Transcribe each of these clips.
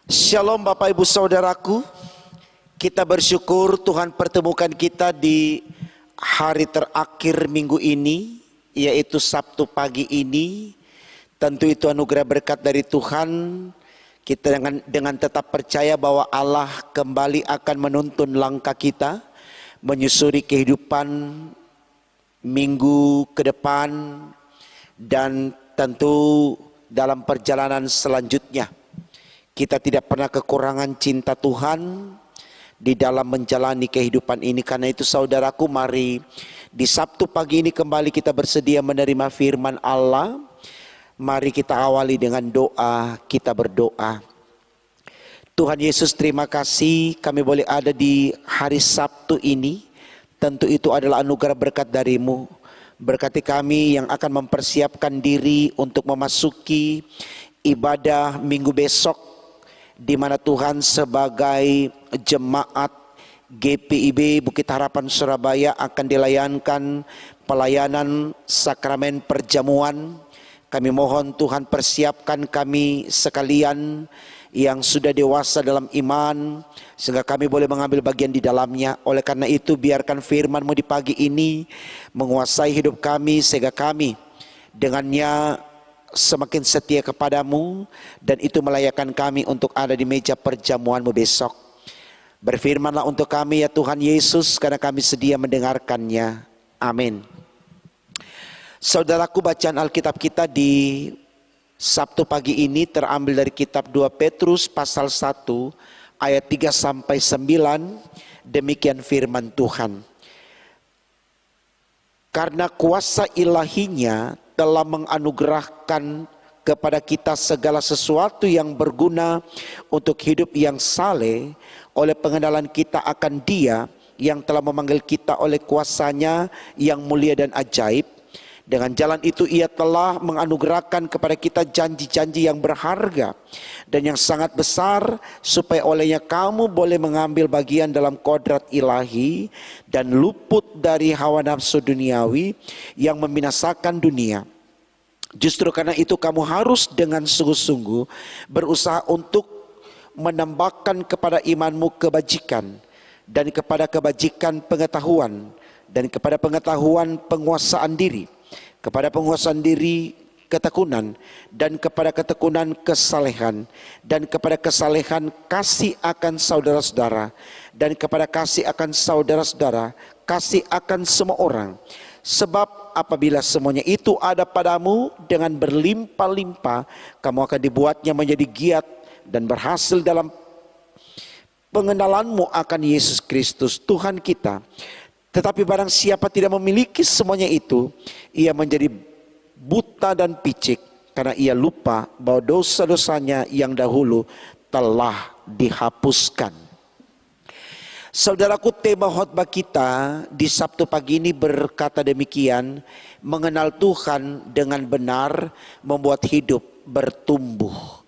Shalom Bapak Ibu Saudaraku. Kita bersyukur Tuhan pertemukan kita di hari terakhir minggu ini, yaitu Sabtu pagi ini. Tentu itu anugerah berkat dari Tuhan. Kita dengan tetap percaya bahwa Allah kembali akan menuntun langkah kita, menyusuri kehidupan minggu ke depan, dan tentu dalam perjalanan selanjutnya. Kita tidak pernah kekurangan cinta Tuhan di dalam menjalani kehidupan ini. Karena itu saudaraku, mari di Sabtu pagi ini kembali kita bersedia menerima firman Allah. Mari kita awali dengan doa, kita berdoa. Tuhan Yesus, terima kasih kami boleh ada di hari Sabtu ini. Tentu itu adalah anugerah berkat dari-Mu. Berkati kami yang akan mempersiapkan diri untuk memasuki ibadah minggu besok, di mana Tuhan sebagai jemaat GPIB Bukit Harapan Surabaya akan dilayankan pelayanan sakramen perjamuan. Kami mohon Tuhan persiapkan kami sekalian yang sudah dewasa dalam iman, sehingga kami boleh mengambil bagian di dalamnya. Oleh karena itu biarkan firman-Mu di pagi ini menguasai hidup kami, sehingga kami dengannya semakin setia kepadamu, dan itu melayakkan kami untuk ada di meja perjamuan-Mu besok. Berfirmanlah untuk kami ya Tuhan Yesus, karena kami sedia mendengarkannya. Amin. Saudaraku, bacaan Alkitab kita di Sabtu pagi ini terambil dari kitab 2 Petrus pasal 1 ayat 3 sampai 9. Demikian firman Tuhan. Karena kuasa ilahinya telah menganugerahkan kepada kita segala sesuatu yang berguna untuk hidup yang saleh oleh pengenalan kita akan Dia yang telah memanggil kita oleh kuasa-Nya yang mulia dan ajaib. Dengan jalan itu Ia telah menganugerahkan kepada kita janji-janji yang berharga dan yang sangat besar, supaya olehnya kamu boleh mengambil bagian dalam kodrat ilahi dan luput dari hawa nafsu duniawi yang membinasakan dunia. Justru karena itu kamu harus dengan sungguh-sungguh berusaha untuk menambahkan kepada imanmu kebajikan, dan kepada kebajikan pengetahuan, dan kepada pengetahuan penguasaan diri, kepada penguasaan diri ketekunan, dan kepada ketekunan kesalehan, dan kepada kesalehan kasih akan saudara-saudara, dan kepada kasih akan saudara-saudara kasih akan semua orang. Sebab apabila semuanya itu ada padamu dengan berlimpah-limpah, kamu akan dibuatnya menjadi giat dan berhasil dalam pengenalanmu akan Yesus Kristus Tuhan kita. Tetapi barang siapa tidak memiliki semuanya itu, ia menjadi buta dan picik, karena ia lupa bahwa dosa-dosanya yang dahulu telah dihapuskan. Saudaraku, tema khotbah kita di Sabtu pagi ini berkata demikian: mengenal Tuhan dengan benar membuat hidup bertumbuh.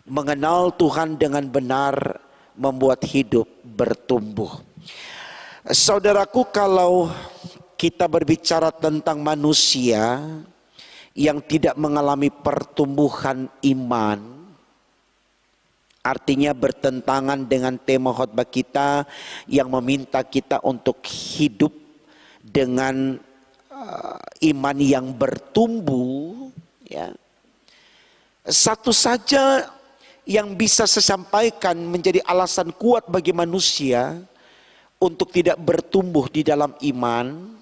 Mengenal Tuhan dengan benar membuat hidup bertumbuh. Saudaraku, kalau kita berbicara tentang manusia yang tidak mengalami pertumbuhan iman, artinya bertentangan dengan tema khotbah kita yang meminta kita untuk hidup dengan iman yang bertumbuh, ya. Satu saja yang bisa saya sampaikan menjadi alasan kuat bagi manusia untuk tidak bertumbuh di dalam iman,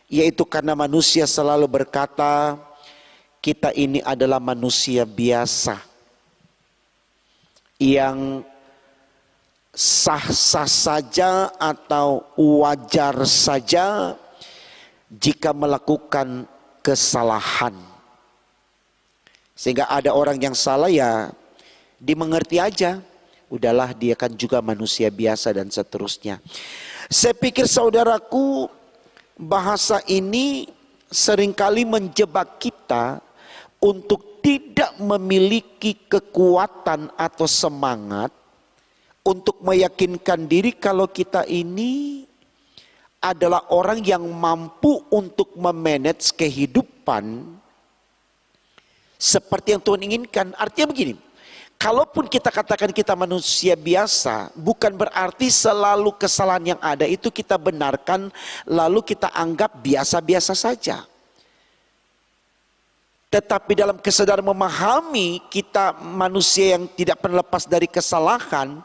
yaitu karena manusia selalu berkata, kita ini adalah manusia biasa yang sah-sah saja atau wajar saja jika melakukan kesalahan. Sehingga ada orang yang salah, ya dimengerti aja, udahlah dia kan juga manusia biasa dan seterusnya. Saya pikir saudaraku, bahasa ini seringkali menjebak kita untuk tidak memiliki kekuatan atau semangat untuk meyakinkan diri kalau kita ini adalah orang yang mampu untuk memanage kehidupan seperti yang Tuhan inginkan. Artinya begini, Kalaupun kita katakan kita manusia biasa, bukan berarti selalu kesalahan yang ada itu kita benarkan, lalu kita anggap biasa-biasa saja. Tetapi dalam kesadaran memahami kita manusia yang tidak pernah lepas dari kesalahan,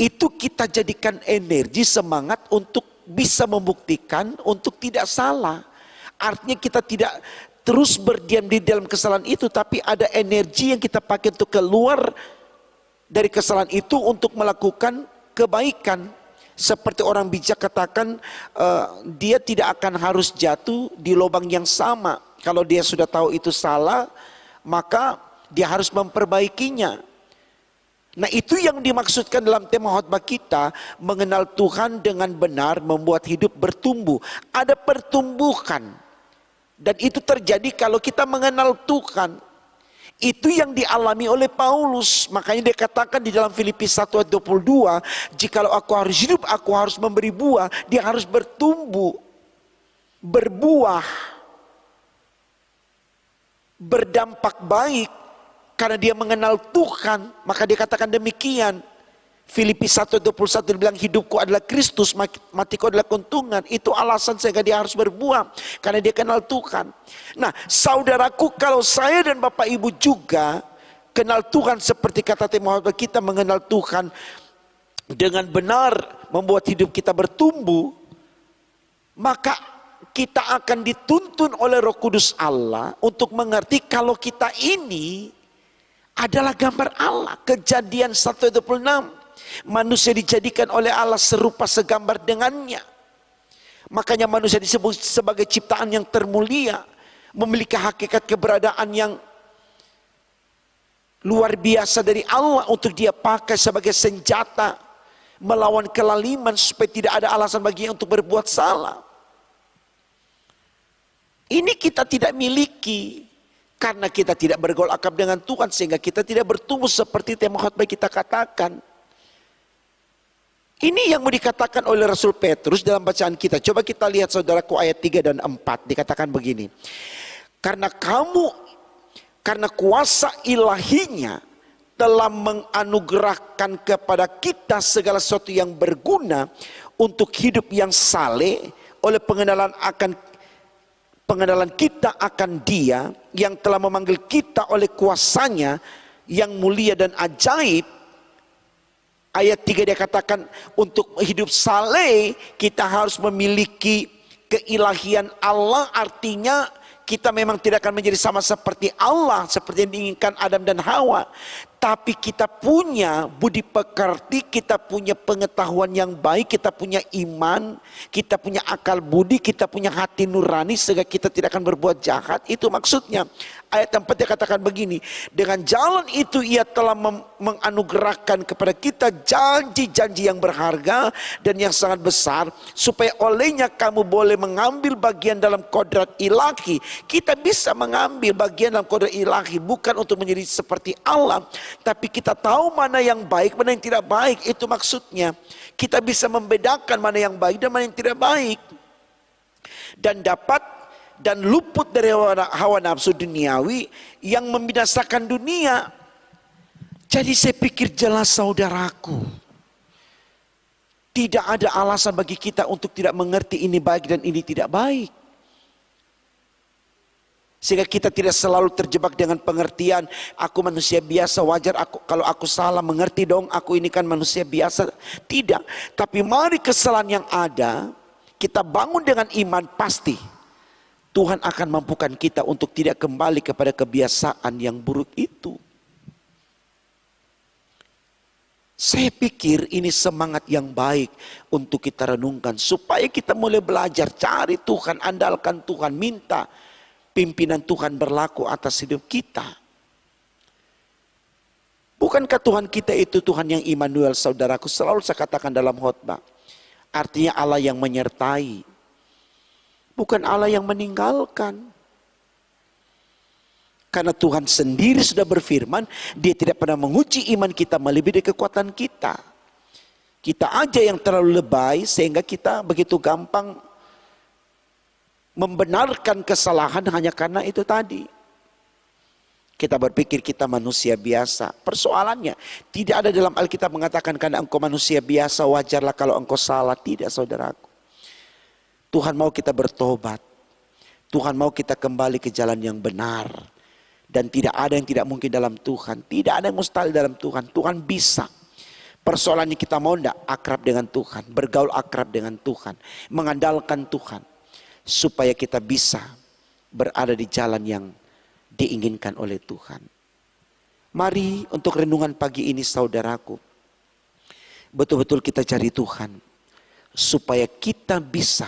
itu kita jadikan energi, semangat untuk bisa membuktikan untuk tidak salah. Artinya kita tidak terus berdiam di dalam kesalahan itu, tapi ada energi yang kita pakai untuk keluar dari kesalahan itu untuk melakukan kebaikan. Seperti orang bijak katakan, dia tidak akan harus jatuh di lubang yang sama. Kalau dia sudah tahu itu salah, maka dia harus memperbaikinya. Nah, itu yang dimaksudkan dalam tema khotbah kita, mengenal Tuhan dengan benar membuat hidup bertumbuh. Ada pertumbuhan. Dan itu terjadi kalau kita mengenal Tuhan. Itu yang dialami oleh Paulus. Makanya dia katakan di dalam Filipi 1 ayat 22, jikalau aku harus hidup, aku harus memberi buah. Dia harus bertumbuh, berbuah, berdampak baik. Karena dia mengenal Tuhan, maka dia katakan demikian. Filipi 1:21 dia bilang, hidupku adalah Kristus, matiku adalah keuntungan. Itu alasan sehingga dia harus berbuah, karena dia kenal Tuhan. Nah, saudaraku, kalau saya dan Bapak Ibu juga kenal Tuhan seperti kata tema kita, mengenal Tuhan dengan benar membuat hidup kita bertumbuh, maka kita akan dituntun oleh Roh Kudus Allah untuk mengerti kalau kita ini adalah gambar Allah. Kejadian 1:26. Manusia dijadikan oleh Allah serupa segambar dengannya. Makanya manusia disebut sebagai ciptaan yang termulia, memiliki hakikat keberadaan yang luar biasa dari Allah untuk dia pakai sebagai senjata melawan kelaliman, supaya tidak ada alasan baginya untuk berbuat salah. Ini kita tidak miliki karena kita tidak bergaul akrab dengan Tuhan, sehingga kita tidak bertumbuh seperti tema khotbah kita katakan. Ini yang mau dikatakan oleh Rasul Petrus dalam bacaan kita. Coba kita lihat saudaraku ayat 3 dan 4. Dikatakan begini. Karena kuasa ilahinya telah menganugerahkan kepada kita segala sesuatu yang berguna untuk hidup yang saleh oleh pengenalan kita akan Dia yang telah memanggil kita oleh kuasanya yang mulia dan ajaib. Ayat 3 dia katakan, untuk hidup saleh kita harus memiliki keilahian Allah. Artinya kita memang tidak akan menjadi sama seperti Allah, seperti yang diinginkan Adam dan Hawa. Tapi kita punya budi pekerti, kita punya pengetahuan yang baik, kita punya iman, kita punya akal budi, kita punya hati nurani, sehingga kita tidak akan berbuat jahat. Itu maksudnya. Ayat 4 dia katakan begini, dengan jalan itu ia telah menganugerahkan kepada kita janji-janji yang berharga dan yang sangat besar, supaya olehnya kamu boleh mengambil bagian dalam kodrat ilahi. Kita bisa mengambil bagian dalam kodrat ilahi, bukan untuk menjadi seperti Allah, tapi kita tahu mana yang baik, mana yang tidak baik. Itu maksudnya. Kita bisa membedakan mana yang baik dan mana yang tidak baik. Dan luput dari hawa nafsu duniawi yang membinasakan dunia. Jadi saya pikir jelas saudaraku, tidak ada alasan bagi kita untuk tidak mengerti ini baik dan ini tidak baik. Sehingga kita tidak selalu terjebak dengan pengertian, aku manusia biasa, wajar kalau aku salah, mengerti dong, aku ini kan manusia biasa. Tidak, tapi mari kesalahan yang ada, kita bangun dengan iman, pasti Tuhan akan mampukan kita untuk tidak kembali kepada kebiasaan yang buruk itu. Saya pikir ini semangat yang baik untuk kita renungkan, supaya kita mulai belajar cari Tuhan, andalkan Tuhan, minta pimpinan Tuhan berlaku atas hidup kita. Bukankah Tuhan kita itu Tuhan yang Immanuel, saudaraku? Selalu saya katakan dalam khotbah, artinya Allah yang menyertai, bukan Allah yang meninggalkan. Karena Tuhan sendiri sudah berfirman, Dia tidak pernah menguji iman kita melebihi dari kekuatan kita. Kita aja yang terlalu lebay sehingga kita begitu gampang membenarkan kesalahan hanya karena itu tadi. Kita berpikir kita manusia biasa. Persoalannya tidak ada dalam Alkitab mengatakan karena engkau manusia biasa wajarlah kalau engkau salah. Tidak, saudaraku. Tuhan mau kita bertobat. Tuhan mau kita kembali ke jalan yang benar. Dan tidak ada yang tidak mungkin dalam Tuhan. Tidak ada yang mustahil dalam Tuhan. Tuhan bisa. Persoalannya kita mau tidak akrab dengan Tuhan. Bergaul akrab dengan Tuhan. Mengandalkan Tuhan. Supaya kita bisa berada di jalan yang diinginkan oleh Tuhan. Mari untuk renungan pagi ini saudaraku, betul-betul kita cari Tuhan. Supaya kita bisa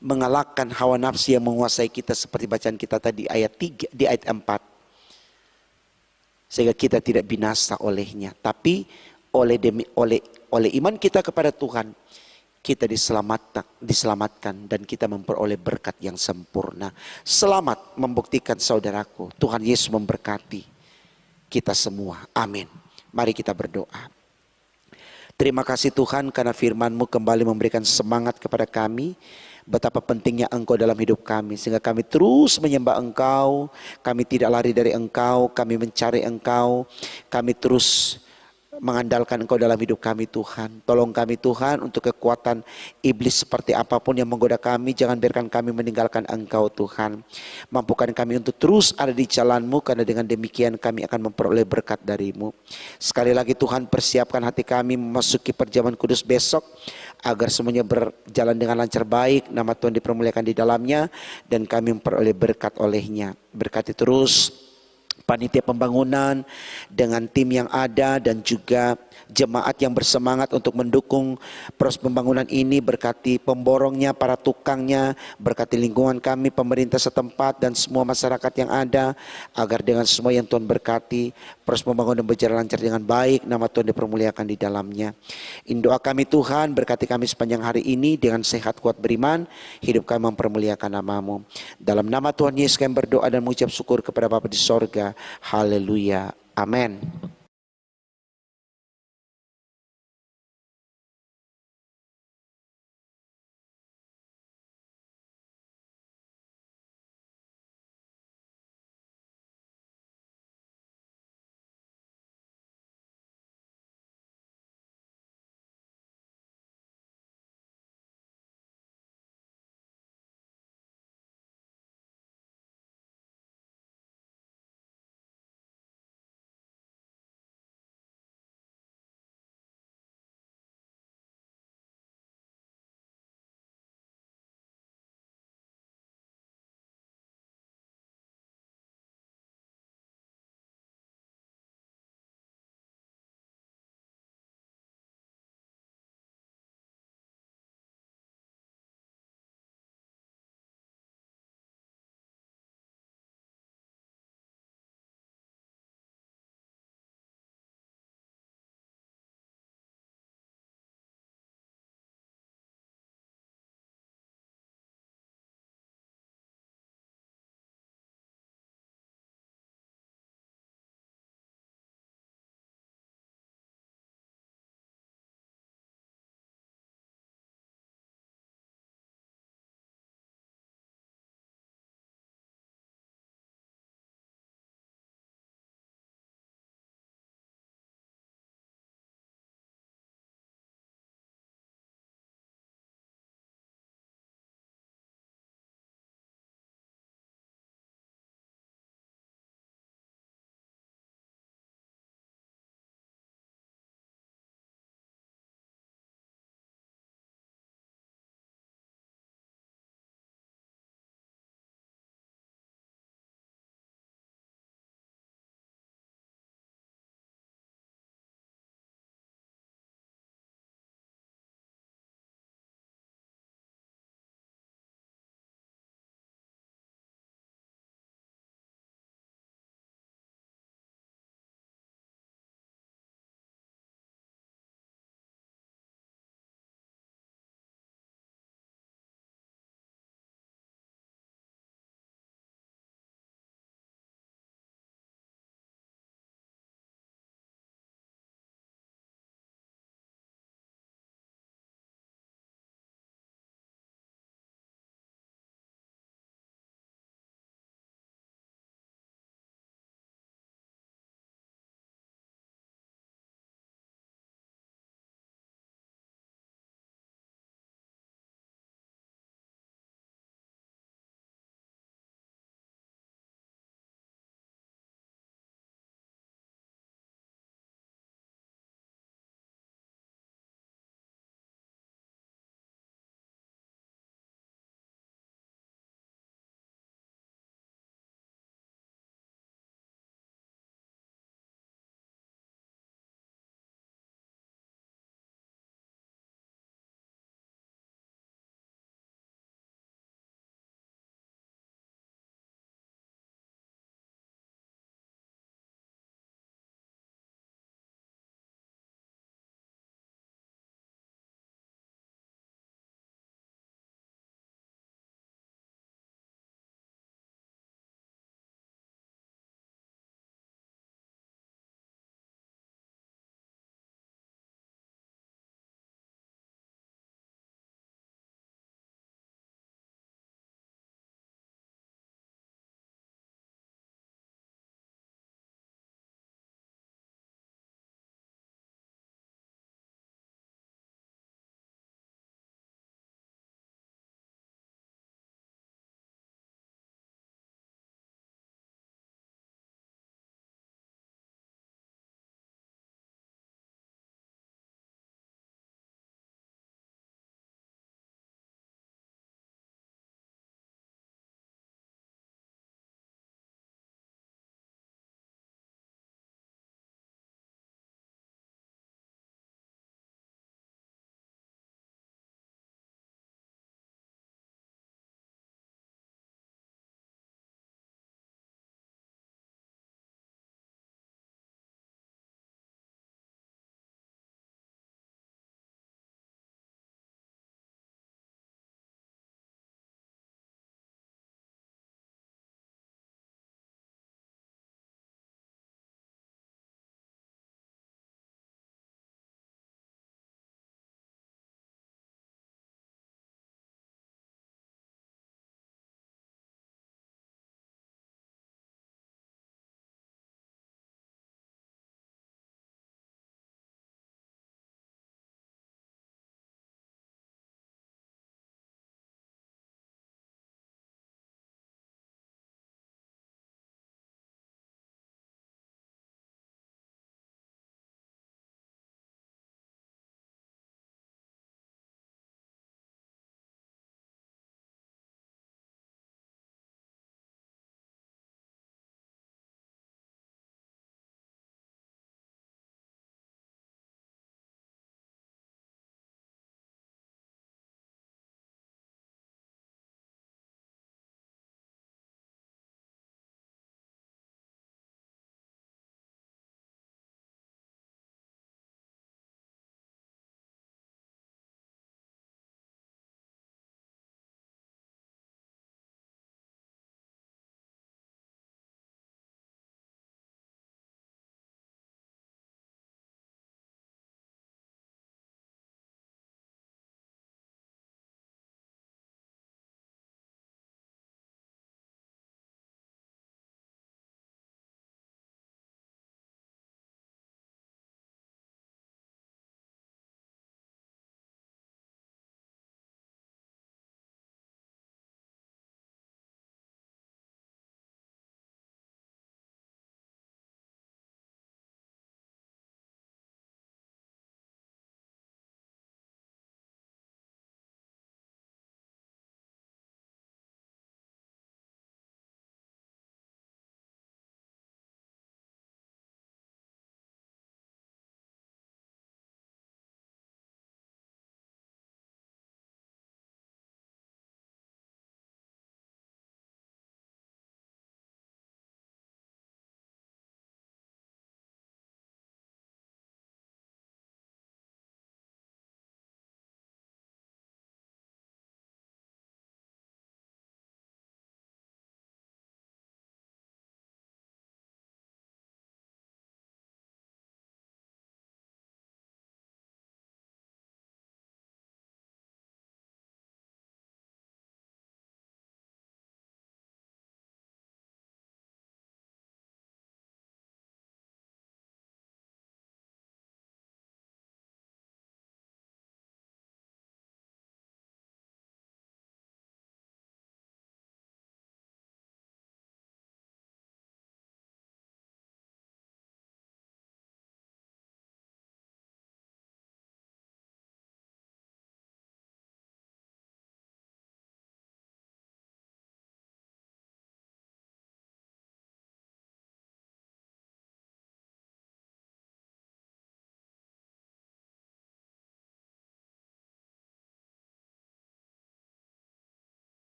mengalahkan hawa nafsu yang menguasai kita seperti bacaan kita tadi ayat 3, di ayat 4. Sehingga kita tidak binasa olehnya. Tapi oleh iman kita kepada Tuhan, kita diselamatkan dan kita memperoleh berkat yang sempurna. Selamat membuktikan saudaraku, Tuhan Yesus memberkati kita semua. Amin. Mari kita berdoa. Terima kasih Tuhan karena firman-Mu kembali memberikan semangat kepada kami. Betapa pentingnya Engkau dalam hidup kami. Sehingga kami terus menyembah Engkau. Kami tidak lari dari Engkau. Kami mencari Engkau. Kami terus mengandalkan Engkau dalam hidup kami Tuhan. Tolong kami Tuhan untuk kekuatan iblis seperti apapun yang menggoda kami. Jangan biarkan kami meninggalkan Engkau Tuhan. Mampukan kami untuk terus ada di jalan-Mu. Karena dengan demikian kami akan memperoleh berkat dari-Mu. Sekali lagi Tuhan, persiapkan hati kami memasuki perjamuan kudus besok. Agar semuanya berjalan dengan lancar baik. Nama Tuhan dipermuliakan di dalamnya. Dan kami memperoleh berkat olehnya. Berkati terus panitia pembangunan dengan tim yang ada dan juga jemaat yang bersemangat untuk mendukung proses pembangunan ini. Berkati pemborongnya, para tukangnya, berkati lingkungan kami, pemerintah setempat dan semua masyarakat yang ada, agar dengan semua yang Tuhan berkati proses pembangunan berjalan lancar dengan baik, nama Tuhan dipermuliakan di dalamnya. Doa kami Tuhan, berkati kami sepanjang hari ini dengan sehat kuat beriman, hidup kami mempermuliakan nama-Mu. Dalam nama Tuhan Yesus kami berdoa dan mengucap syukur kepada Bapa di sorga. Haleluya. Amin.